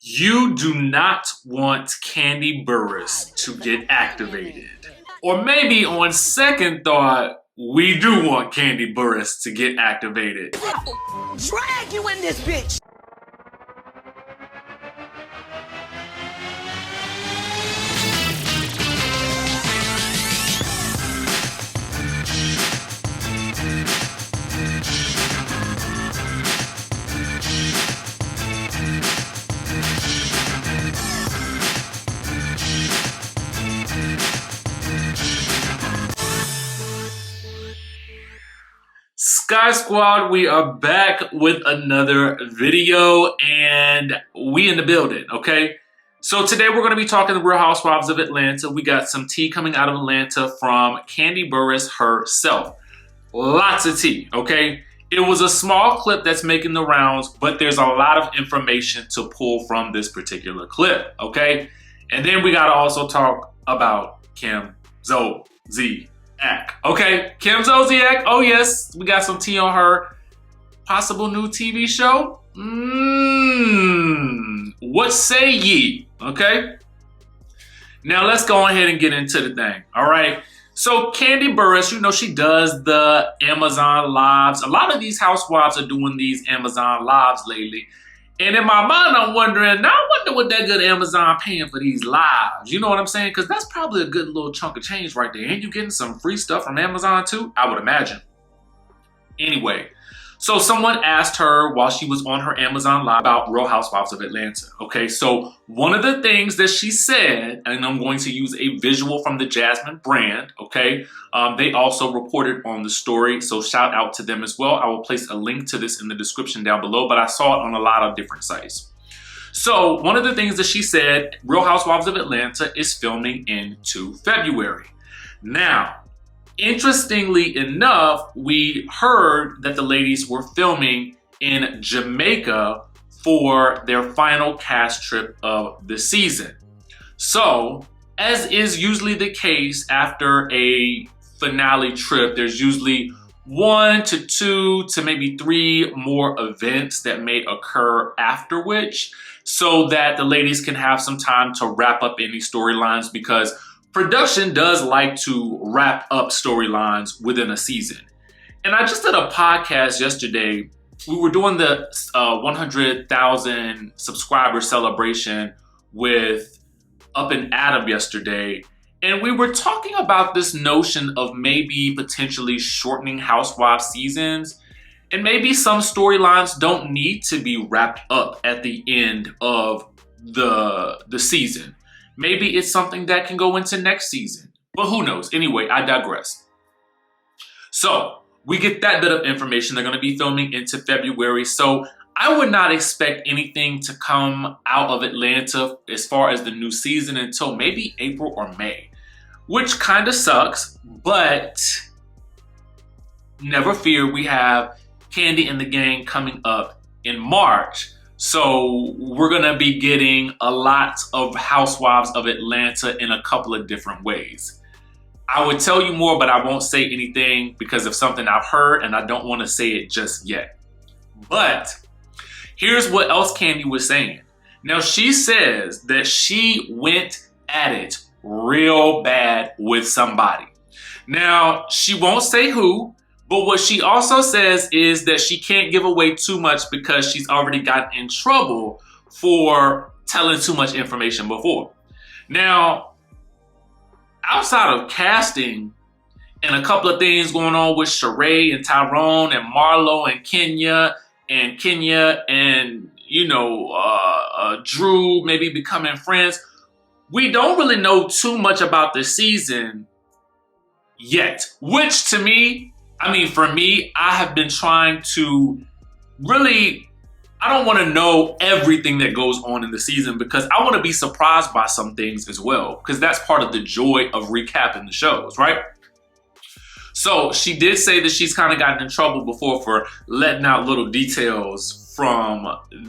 You do not want Kandi Burruss to get activated. Or maybe on second thought, we do want Kandi Burruss to get activated. Drag you in this bitch! Skye Squad, we are back with another video and we in the building, okay? So today we're going to be talking the Real Housewives of Atlanta. We got some tea coming out of Atlanta from Kandi Burruss herself. Lots of tea, okay? It was a small clip that's making the rounds, but there's a lot of information to pull from this particular clip, okay? And then we got to also talk about Kim Zolciak. Okay, Kim Zolciak. Oh yes, we got some tea on her possible new TV show. What say ye? Okay. Now let's go ahead and get into the thing. All right. So Kandi Burruss, you know, she does the Amazon lives. A lot of these housewives are doing these Amazon lives lately. And in my mind, I'm wondering, now I wonder what that good Amazon paying for these lives. You know what I'm saying? Because that's probably a good little chunk of change right there. Ain't you getting some free stuff from Amazon too? I would imagine. Anyway, so someone asked her while she was on her Amazon live about Real Housewives of Atlanta. Okay, so one of the things that she said, and I'm going to use a visual from the Jasmine brand, okay? They also reported on the story, so shout out to them as well. I will place a link to this in the description down below, but I saw it on a lot of different sites. So one of the things that she said, Real Housewives of Atlanta is filming into February. Now, interestingly enough, we heard that the ladies were filming in Jamaica for their final cast trip of the season. So, as is usually the case after a finale trip, there's usually 1 to 2 to maybe 3 more events that may occur after which, so that the ladies can have some time to wrap up any storylines, because production does like to wrap up storylines within a season. And I just did a podcast yesterday. We were doing the 100,000 subscriber celebration with Up and Adam yesterday. And we were talking about this notion of maybe potentially shortening Housewives seasons. And maybe some storylines don't need to be wrapped up at the end of the season. Maybe it's something that can go into next season, but who knows? Anyway, I digress. So we get that bit of information. They're going to be filming into February. So I would not expect anything to come out of Atlanta as far as the new season until maybe April or May, which kind of sucks, but never fear. We have Kandi and the gang coming up in March. So we're going to be getting a lot of Housewives of Atlanta in a couple of different ways. I would tell you more, but I won't say anything because of something I've heard and I don't want to say it just yet. But here's what else Kandi was saying. Now she says that she went at it real bad with somebody. Now she won't say who. But what she also says is that she can't give away too much because she's already gotten in trouble for telling too much information before. Now, outside of casting and a couple of things going on with Sheree and Tyrone and Marlo and Kenya and, you know, Drew maybe becoming friends, we don't really know too much about the season yet, which to me, I mean, for me, I have been trying to really, I don't want to know everything that goes on in the season because I want to be surprised by some things as well, because that's part of the joy of recapping the shows, right? So she did say that she's kind of gotten in trouble before for letting out little details from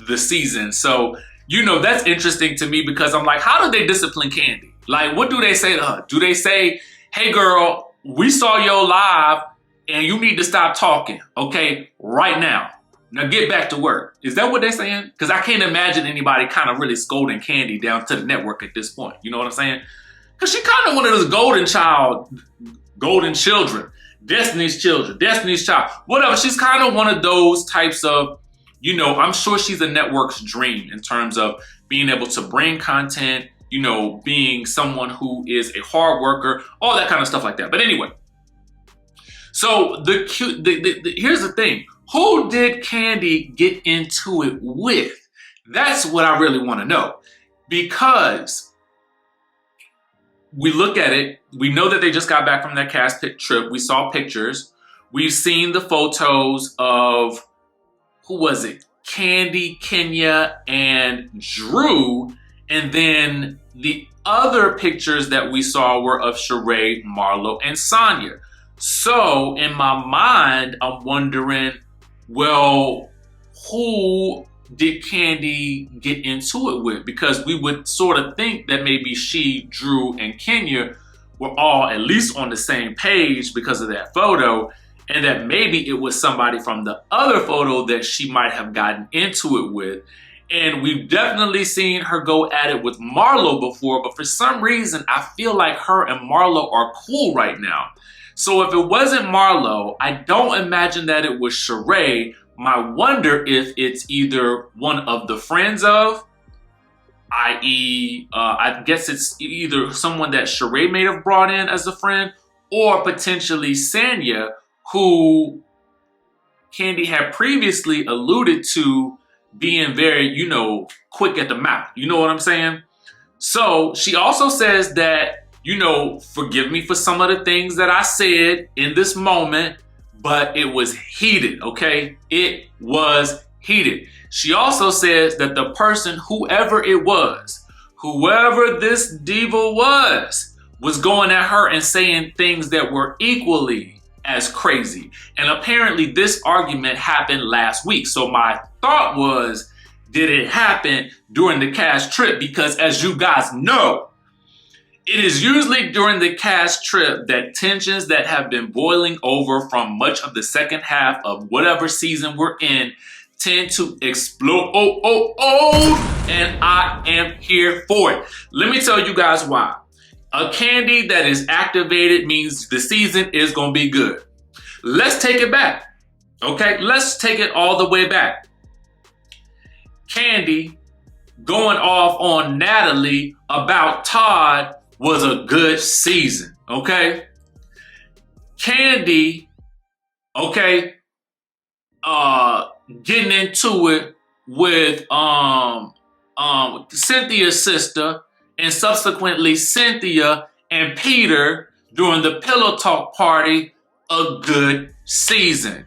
the season. So, you know, that's interesting to me because I'm like, how do they discipline Kandi? Like, what do they say to her? Do they say, hey girl, we saw your live and you need to stop talking, okay, right now? Now get back to work. Is that what they're saying? Because I can't imagine anybody kind of really scolding Kandi down to the network at this point. You know what I'm saying? Because she kind of one of those golden children, Destiny's Child, whatever. She's kind of one of those types of, you know, I'm sure she's a network's dream in terms of being able to bring content, you know, being someone who is a hard worker, all that kind of stuff like that. But anyway, so here's the thing. Who did Kandi get into it with? That's what I really want to know. Because we look at it, we know that they just got back from that cast trip. We saw pictures. We've seen the photos of, who was it? Kandi, Kenya, and Drew. And then the other pictures that we saw were of Sheree, Marlo, and Sonya. So in my mind, I'm wondering, well, who did Kandi get into it with? Because we would sort of think that maybe she, Drew, and Kenya were all at least on the same page because of that photo, and that maybe it was somebody from the other photo that she might have gotten into it with. And we've definitely seen her go at it with Marlo before, but for some reason, I feel like her and Marlo are cool right now. So if it wasn't Marlo, I don't imagine that it was Sheree. I wonder if it's either one of the friends of, i.e., I guess it's either someone that Sheree may have brought in as a friend, or potentially Sanya, who Kandi had previously alluded to being very, you know, quick at the mouth. You know what I'm saying? So she also says that, you know, forgive me for some of the things that I said in this moment, but it was heated, okay? It was heated. She also says that the person, whoever it was, whoever this diva was going at her and saying things that were equally as crazy. And apparently this argument happened last week. So my thought was, did it happen during the cast trip? Because as you guys know, it is usually during the cast trip that tensions that have been boiling over from much of the second half of whatever season we're in tend to explode. And I am here for it. Let me tell you guys why. A Kandi that is activated means the season is going to be good. Let's take it back. Okay, let's take it all the way back. Kandi going off on Natalie about Todd was a good season, okay? Kandi, okay, getting into it with Cynthia's sister, and subsequently Cynthia and Peter during the Pillow Talk party, a good season.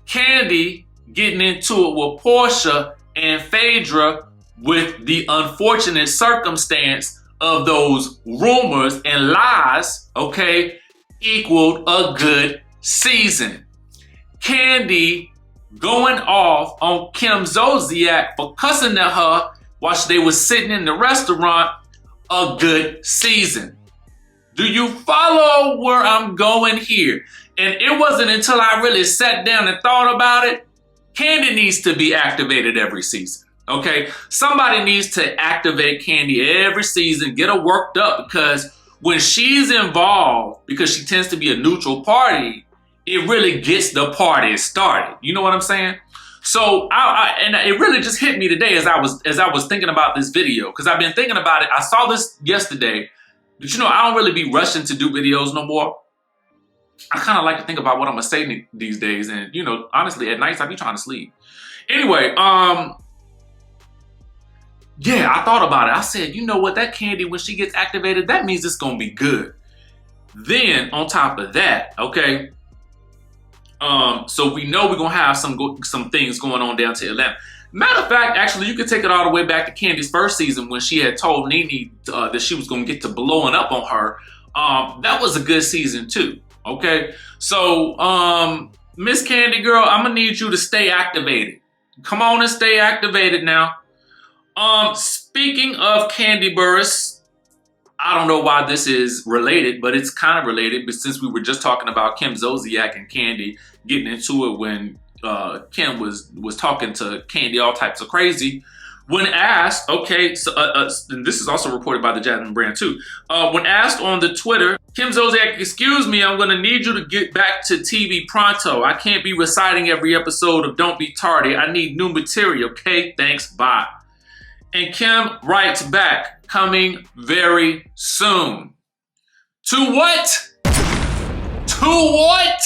Kandi getting into it with Portia and Phaedra with the unfortunate circumstance of those rumors and lies, okay, equaled a good season. Kandi going off on Kim Zolciak for cussing at her while they was sitting in the restaurant, a good season. Do you follow where I'm going here? And it wasn't until I really sat down and thought about it, Kandi needs to be activated every season. Okay, somebody needs to activate Kandi every season, get her worked up, because when she's involved, because she tends to be a neutral party, it really gets the party started. You know what I'm saying? So and it really just hit me today as I was thinking about this video, because I've been thinking about it. I saw this yesterday, but you know, I don't really be rushing to do videos no more. I kind of like to think about what I'm gonna say these days, and you know, honestly, at nights I be trying to sleep. Anyway, yeah, I thought about it. I said, you know what, that Kandi, when she gets activated, that means it's gonna be good. Then on top of that, okay, so we know we're gonna have some things going on down to Atlanta. Matter of fact, actually, you could take it all the way back to Kandi's first season when she had told Nene that she was gonna get to blowing up on her. That was a good season too. Okay, so Miss Kandi girl, I'm gonna need you to stay activated. Come on and stay activated now. Speaking of Kandi Burrus, I don't know why this is related, but it's kind of related. But since we were just talking about Kim Zolciak and Kandi getting into it when Kim was talking to Kandi all types of crazy. When asked, okay, so, and this is also reported by the Jasmine brand too. When asked on the Twitter, Kim Zolciak, excuse me, I'm gonna need you to get back to TV pronto. I can't be reciting every episode of Don't Be Tardy. I need new material, okay? Thanks, bye. And Kim writes back, coming very soon. To what? To what?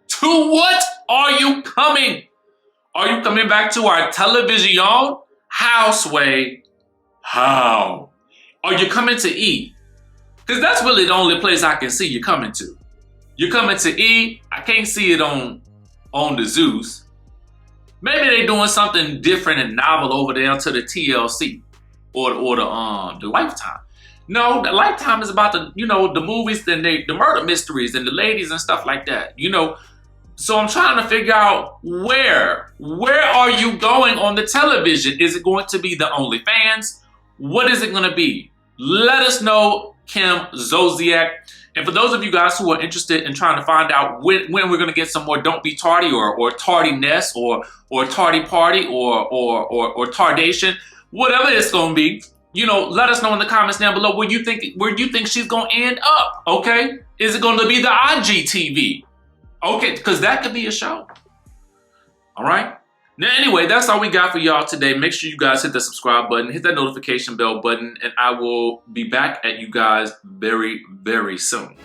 To what are you coming? Are you coming back to our television? How, Sway? How? Are you coming to E? Because that's really the only place I can see you coming to. You're coming to E. I can't see it on the Zeus. Maybe they're doing something different and novel over there to the TLC or the Lifetime. No, the Lifetime is about the the movies and the murder mysteries and the ladies and stuff like that. So I'm trying to figure out where are you going on the television? Is it going to be the OnlyFans? What is it going to be? Let us know, Kim Zolciak. And for those of you guys who are interested in trying to find out when we're going to get some more Don't Be Tardy or Tardiness or Tardy Party or Tardation, whatever it's going to be, let us know in the comments down below where you think she's going to end up, okay? Is it going to be the IGTV? Okay, because that could be a show. All right? Now, anyway, that's all we got for y'all today. Make sure you guys hit the subscribe button, hit that notification bell button, and I will be back at you guys very, very soon.